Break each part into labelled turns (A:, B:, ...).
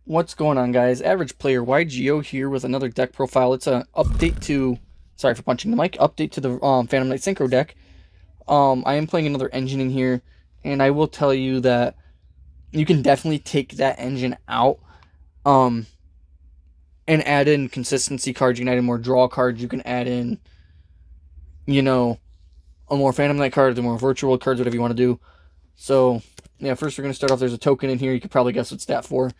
A: What's going on, guys? Average Player YGO here with another deck profile. It's an update to, sorry for punching the mic, update to the Phantom Knight Synchro deck. I am playing another engine in here, and I will tell you that you can definitely take that engine out and add in consistency cards. You can add in more draw cards. You can add in, a more Phantom Knight card, the more virtual cards, whatever you want to do. So, yeah, first we're going to start off. There's a token in here. You could probably guess what's that for.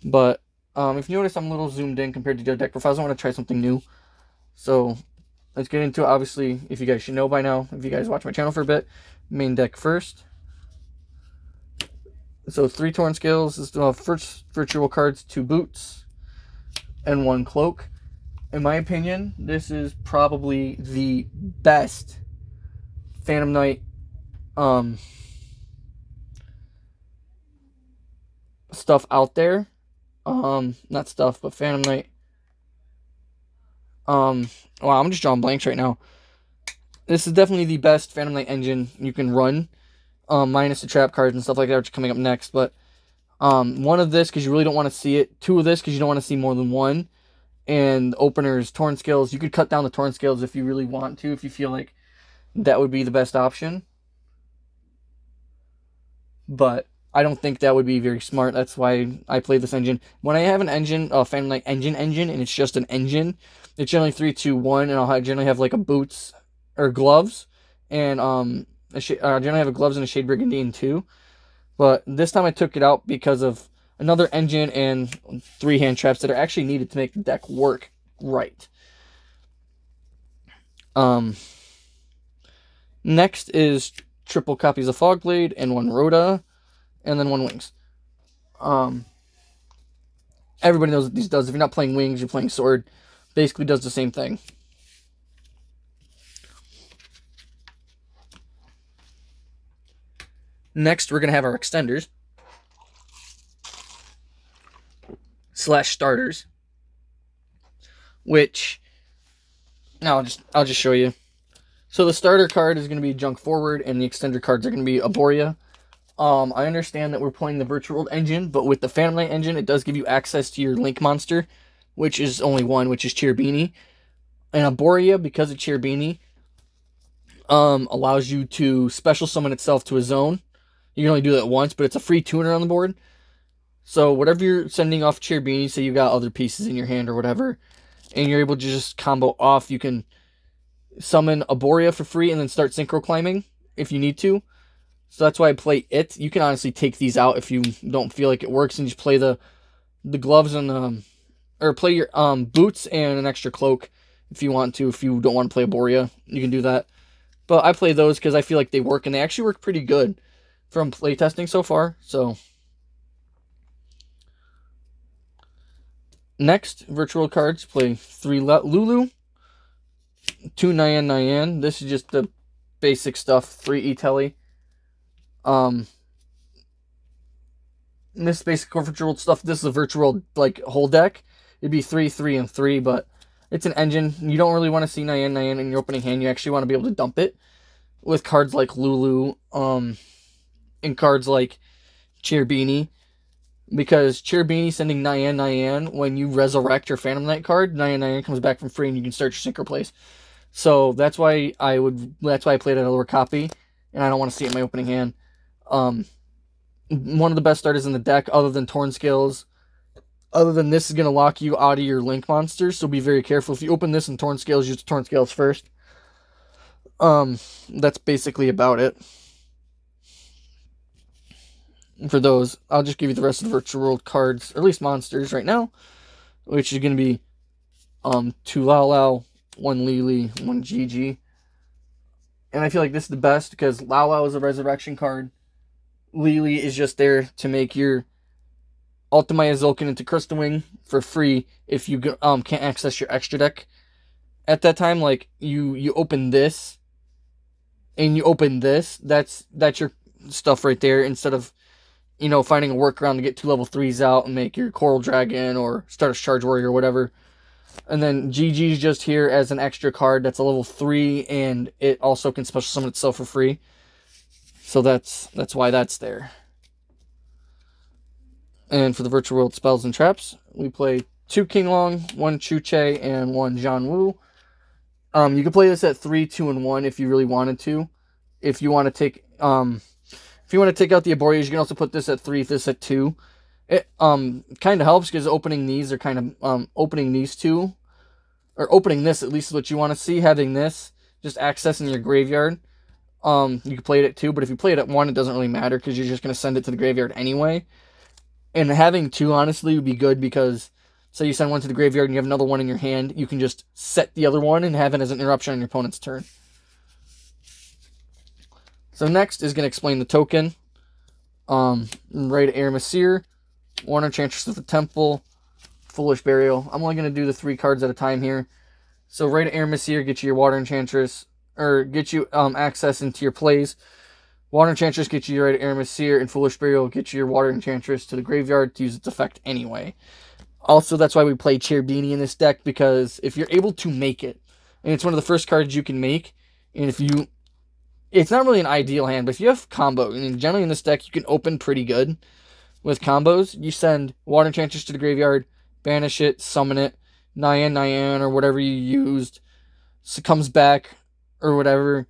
A: But if you notice, I'm a little zoomed in compared to the other deck profiles. I want to try something new. So let's get into it. Obviously, if you guys should know by now, if you guys watch my channel for a bit, main deck first. So 3 Torn Scales, this is first virtual cards, 2 boots, and 1 cloak. In my opinion, this is probably the best Phantom Knight stuff out there. Not stuff, but Phantom Knight. Wow, I'm just drawing blanks right now. This is definitely the best Phantom Knight engine you can run, minus the trap cards and stuff like that, which are coming up next. But 1 of this, because you really don't want to see it. 2 of this, because you don't want to see more than 1. And openers, Torn Scales. You could cut down the Torn Scales if you really want to, if you feel like that would be the best option. But I don't think that would be very smart. That's why I play this engine. When I have an engine, a Phantom Knight engine, and it's just an engine, it's generally 3, 2, 1, and I'll generally have like a boots or gloves, and I generally have a gloves and a Shade Brigandine too. But this time I took it out because of another engine and 3 hand traps that are actually needed to make the deck work right. Next is triple copies of Fogblade and 1 Rhoda, and then 1 Wings. Everybody knows what these does. If you're not playing Wings, you're playing Sword. Basically does the same thing. Next, we're going to have our extenders / starters, which now I'll just show you. So the starter card is going to be Junk Forward, and the extender cards are going to be Arborea. I understand that we're playing the virtual engine, but with the Phantom Knight engine, it does give you access to your Link monster, which is only 1, which is Cheerbini. And Arborea, because of Cheerbini, allows you to special summon itself to a zone. You can only do that once, but it's a free tuner on the board. So whatever you're sending off Cheerbini, say you got other pieces in your hand or whatever, and you're able to just combo off, you can summon Arborea for free and then start synchro climbing if you need to. So that's why I play it. You can honestly take these out if you don't feel like it works and just play the gloves and or play your boots and an extra cloak if you want to. If you don't want to play Arborea, you can do that. But I play those because I feel like they work, and they actually work pretty good from playtesting so far. So next, virtual cards. Play 3 Lulu, 2 Nyan. This is just the basic stuff. 3 E-Telly. This basic virtual stuff. This is a virtual like whole deck. It'd be 3, 3, and 3, but it's an engine. You don't really want to see Nyan in your opening hand. You actually want to be able to dump it with cards like Lulu, and cards like Cheerbini, because Cheerbini sending Nyan when you resurrect your Phantom Knight card, Nyan comes back from free and you can start your synchro plays. So that's why I played a lower copy, and I don't want to see it in my opening hand. One of the best starters in the deck, other than Torn Scales. Other than this, is going to lock you out of your Link monsters, so be very careful. If you open this in Torn Scales, use Torn Scales first. That's basically about it. For those, I'll just give you the rest of the virtual world cards, or at least monsters right now, which is going to be 2 Lao, 1 Lily, 1 Gigi. And I feel like this is the best because Lao is a resurrection card. Lily is just there to make your Ultimate Zulkin into Crystal Wing for free if you can't access your extra deck at that time. Like you open this and you open this, that's your stuff right there, instead of finding a workaround to get 2 level 3s out and make your Coral Dragon or Stardust Charge Warrior or whatever. And then GG's just here as an extra card that's a level 3, and it also can special summon itself for free. So that's why that's there. And for the Virtual World Spells and Traps, we play 2 King Long, 1 Chu Che, and 1 Zhan Wu. You can play this at 3, 2, and 1 if you really wanted to. If you want to take out the Arboreas, you can also put this at 3, this at 2. It kind of helps because opening these are kind of opening these two, or opening this at least is what you want to see. Having this just accessing your graveyard. You can play it at 2, but if you play it at 1, it doesn't really matter because you're just going to send it to the graveyard anyway. And having 2, honestly, would be good because, say you send 1 to the graveyard and you have another 1 in your hand, you can just set the other 1 and have it as an interruption on your opponent's turn. So next is going to explain the token. Right Air Messire, 1 Enchantress of the Temple, Foolish Burial. I'm only going to do the 3 cards at a time here. So Right Air Messire gets you your Water Enchantress, or get you access into your plays. Water Enchantress gets you your Right Air Messire, and Foolish Burial gets you your Water Enchantress to the graveyard to use its effect anyway. Also, that's why we play Cherubini in this deck, because if you're able to make it, and it's one of the first cards you can make, and if you... It's not really an ideal hand, but if you have combo, and generally in this deck you can open pretty good with combos, you send Water Enchantress to the graveyard, banish it, summon it, Nyan, or whatever you used, so it comes back, or whatever,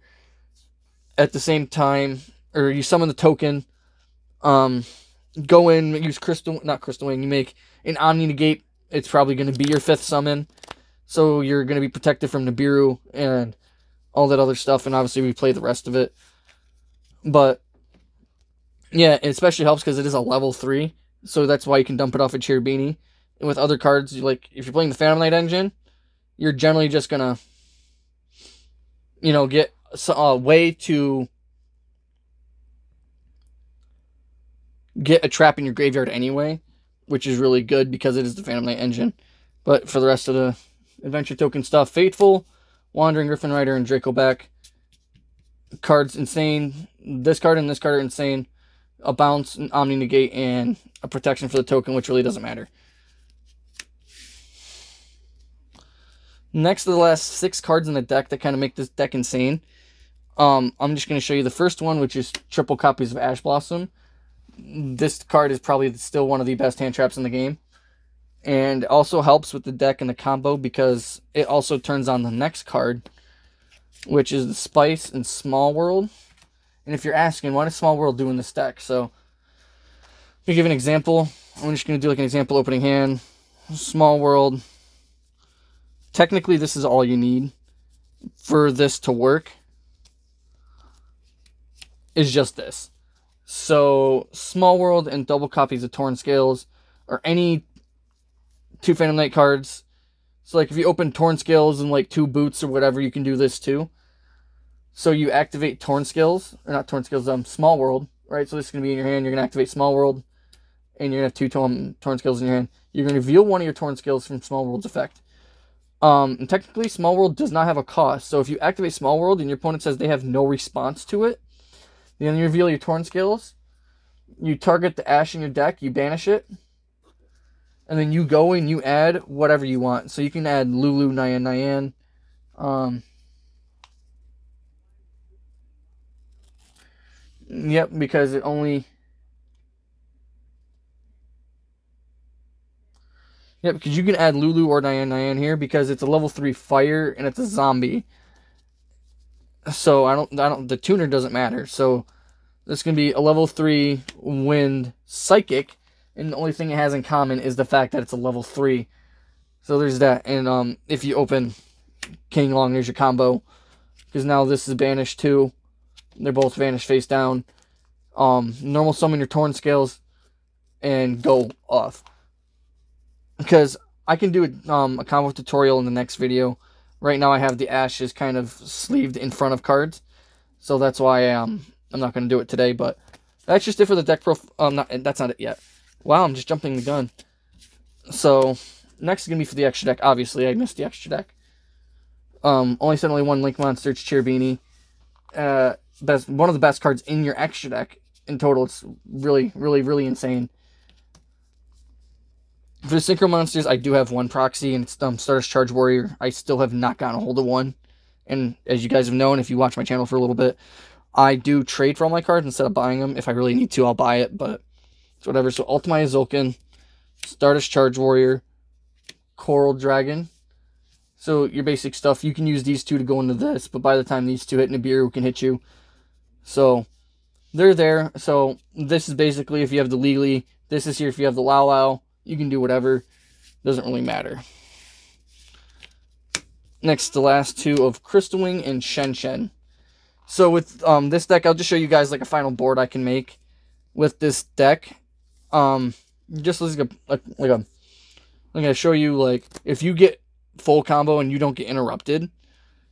A: at the same time, or you summon the token, go in, use not Crystal Wing, you make an Omni Negate, it's probably going to be your 5th summon, so you're going to be protected from Nibiru, and all that other stuff, and obviously we play the rest of it, but, yeah, it especially helps because it is a level 3, so that's why you can dump it off at Cherubini, and with other cards, like, if you're playing the Phantom Knight engine, you're generally just going to, you know, get a way to get a trap in your graveyard anyway, which is really good because it is the Phantom Knight engine. But for the rest of the adventure token stuff, Fateful, Wandering Griffin Rider, and Dracoback. Cards insane. This card and this card are insane. A bounce, an Omni Negate, and a protection for the token, which really doesn't matter. Next to the last 6 cards in the deck that kind of make this deck insane. I'm just going to show you the first one, which is triple copies of Ash Blossom. This card is probably still one of the best hand traps in the game. And also helps with the deck and the combo because it also turns on the next card, which is the Spice and Small World. And if you're asking, what does Small World do in this deck? So, to give an example, I'm just going to do like an example opening hand. Small World. Technically, this is all you need for this to work. Is just this. So, Small World and double copies of Torn Scales, or any 2 Phantom Knight cards. So, like, if you open Torn Scales and, like, 2 Boots or whatever, you can do this, too. So, you activate Torn Scales, or not Torn Scales, Small World, right? So, this is going to be in your hand. You're going to activate Small World, and you're going to have 2 Torn Scales in your hand. You're going to reveal one of your Torn Scales from Small World's effect. And technically, Small World does not have a cost. So, if you activate Small World and your opponent says they have no response to it, then you reveal your Torn Scales, you target the Ash in your deck, you banish it, and then you go and you add whatever you want. So you can add Lulu, Nyan. Yep, because it only... Yep, because you can add Lulu or Nyan here because it's a level 3 fire and it's a zombie. So the tuner doesn't matter. So this can be a level 3 wind psychic, and the only thing it has in common is the fact that it's a level 3. So there's that. And if you open King Long, there's your combo, because now this is banished too. They're both vanished face down. Normal summon your Torn Scales and go off. Because I can do a combo tutorial in the next video. Right now I have the ashes kind of sleeved in front of cards. So that's why I'm not going to do it today. But that's just it for the deck profile. That's not it yet. Wow, I'm just jumping the gun. So next is going to be for the extra deck. Obviously, I missed the extra deck. Only sent only 1 Link Monster. It's Cherubini. One of the best cards in your extra deck. In total, it's really, really, really insane. For the Synchro Monsters, I do have 1 proxy, and it's Stardust Charge Warrior. I still have not gotten a hold of one. And as you guys have known, if you watch my channel for a little bit, I do trade for all my cards instead of buying them. If I really need to, I'll buy it, but So whatever. So Ultimate Zulkin, Stardust Charge Warrior, Coral Dragon. So your basic stuff, you can use these two to go into this, but by the time these two hit, Nibiru can hit you. So they're there. So this is basically if you have the Lili. This is here if you have the Lao. You can do whatever. Doesn't really matter. Next, the last two of Crystal Wing and Shen Shen. So with this deck, I'll just show you guys like a final board I can make with this deck. Just like I'm gonna show you like if you get full combo and you don't get interrupted,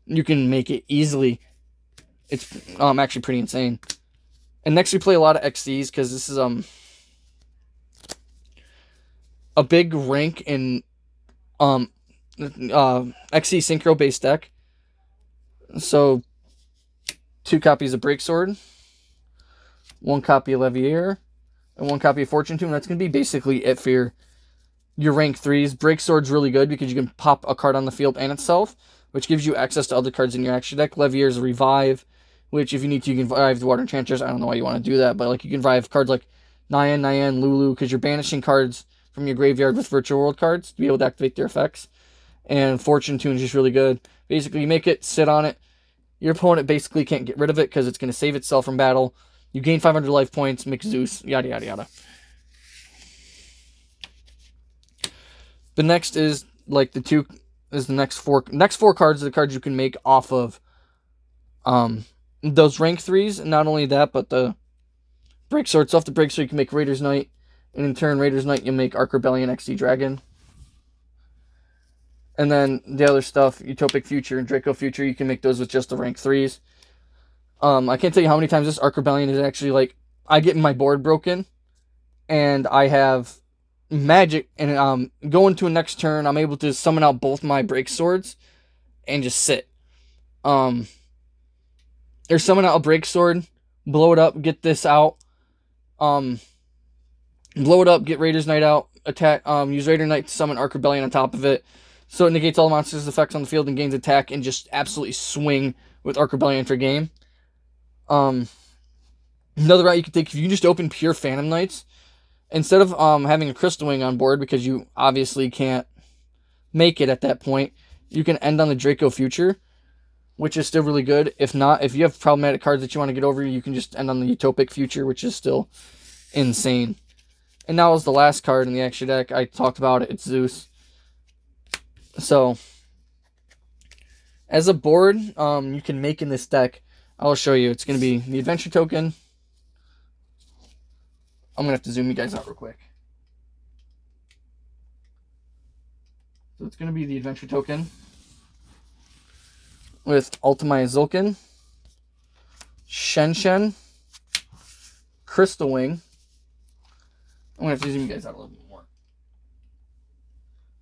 A: you can make it easily. It's actually pretty insane. And next we play a lot of XCs because this is a big rank in XC Synchro based deck. So 2 copies of Breaksword, 1 copy of Levier, and 1 copy of Fortune Tome. That's going to be basically it for your rank 3s. Breaksword's really good because you can pop a card on the field and itself, which gives you access to other cards in your action deck. Levier is a revive, which if you need to, you can revive the Water Enchanters. I don't know why you want to do that, but like you can revive cards like Nyan, Lulu, because you're banishing cards from your graveyard with Virtual World cards to be able to activate their effects. And Fortune Tune is just really good. Basically, you make it, sit on it. Your opponent basically can't get rid of it because it's going to save itself from battle. You gain 500 life points, make Zeus, yada, yada, yada. The next is, like, the next four cards are the cards you can make off of those rank 3s. And not only that, but the Breaksword. So off the Breaksword, you can make Raider's Knight. And in turn, Raider's Knight, you make Arc Rebellion XD Dragon. And then the other stuff, Utopic Future and Draco Future, you can make those with just the rank 3s. I can't tell you how many times this Arc Rebellion is actually, like, I get my board broken, and I have magic, and going to a next turn, I'm able to summon out both my Break Swords, and just sit. Or summon out a Break Sword, blow it up, get this out, blow it up, get Raider's Knight out, attack, use Raider Knight to summon Arc Rebellion on top of it, so it negates all monsters' effects on the field and gains attack, and just absolutely swing with Arc Rebellion for game. Another route you could take, if you just open pure Phantom Knights, instead of having a Crystal Wing on board, because you obviously can't make it at that point, you can end on the Draco Future, which is still really good. If not, if you have problematic cards that you want to get over, you can just end on the Utopic Future, which is still insane. And now is the last card in the extra deck. I talked about it. It's Zeus. So, as a board, you can make in this deck. I'll show you. It's going to be the Adventure Token. I'm going to have to zoom you guys out real quick. So it's going to be the Adventure Token with Ultimate Zulkin, Shen Shen, Crystal Wing. I'm going to have to zoom you guys out a little bit more.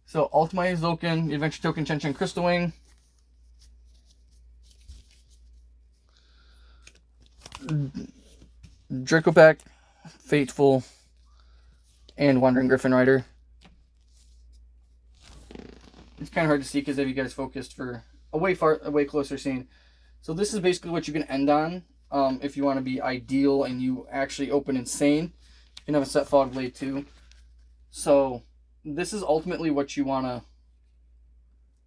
A: So, Ultimate Zulkin, the Adventure Token, Shen Shen, Crystal Wing. Draco Pack, Fateful, and Wandering Griffin Rider. It's kind of hard to see because if you guys focused for a way closer scene. So this is basically what you can end on if you want to be ideal and you actually open Insane. You can have a set Fog Blade too. So this is ultimately what you want to,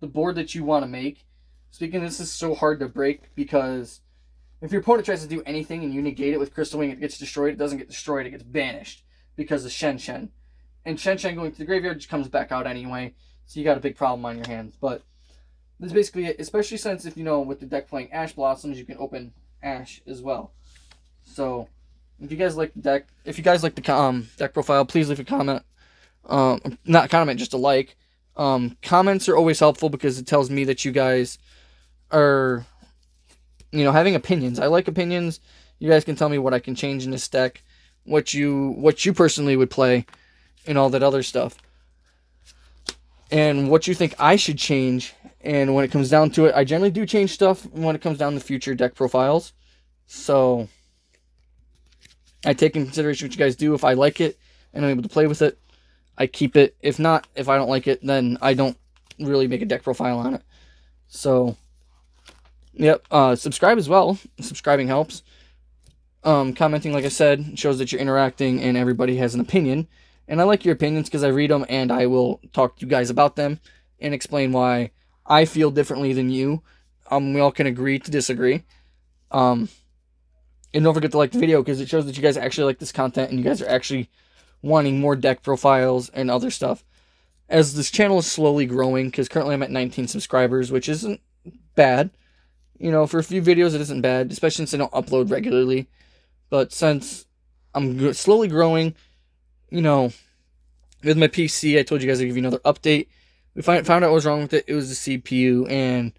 A: the board that you want to make. Speaking of, this is so hard to break because if your opponent tries to do anything and you negate it with Crystal Wing, it gets destroyed. It doesn't get destroyed, it gets banished because of Shen Shen. And Shen Shen going to the graveyard just comes back out anyway. So you got a big problem on your hands. But this is basically it, especially since if you know with the deck playing Ash Blossoms, you can open Ash as well. So if you guys like the deck, if you guys like the deck profile, please leave a comment. Not comment, just a like. Comments are always helpful because it tells me that you guys are, you know, having opinions. I like opinions. You guys can tell me what I can change in this deck, what you personally would play, and all that other stuff. And what you think I should change. And when it comes down to it, I generally do change stuff when it comes down to future deck profiles. So I take in consideration what you guys do. If I like it and I'm able to play with it, I keep it. If not, if I don't like it, then I don't really make a deck profile on it. So, yep. Subscribe as well. Subscribing helps. Commenting, like I said, shows that you're interacting and everybody has an opinion. And I like your opinions because I read them and I will talk to you guys about them and explain why I feel differently than you. We all can agree to disagree. And don't forget to like the video because it shows that you guys actually like this content and you guys are actually wanting more deck profiles and other stuff. As this channel is slowly growing, because currently I'm at 19 subscribers, which isn't bad. You know, for a few videos it isn't bad, especially since I don't upload regularly. But since I'm slowly growing, you know, with my PC, I told you guys I'd give you another update. We found out what was wrong with it. It was the CPU, and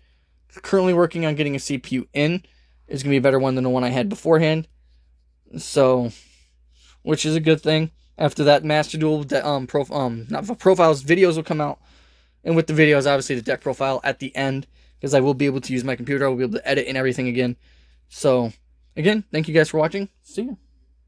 A: currently working on getting a CPU in. It's going to be a better one than the one I had beforehand. So, which is a good thing. After that Master Duel, not profiles, videos will come out. And with the videos, obviously the deck profile at the end. Because I will be able to use my computer. I will be able to edit and everything again. So, again, thank you guys for watching. See ya.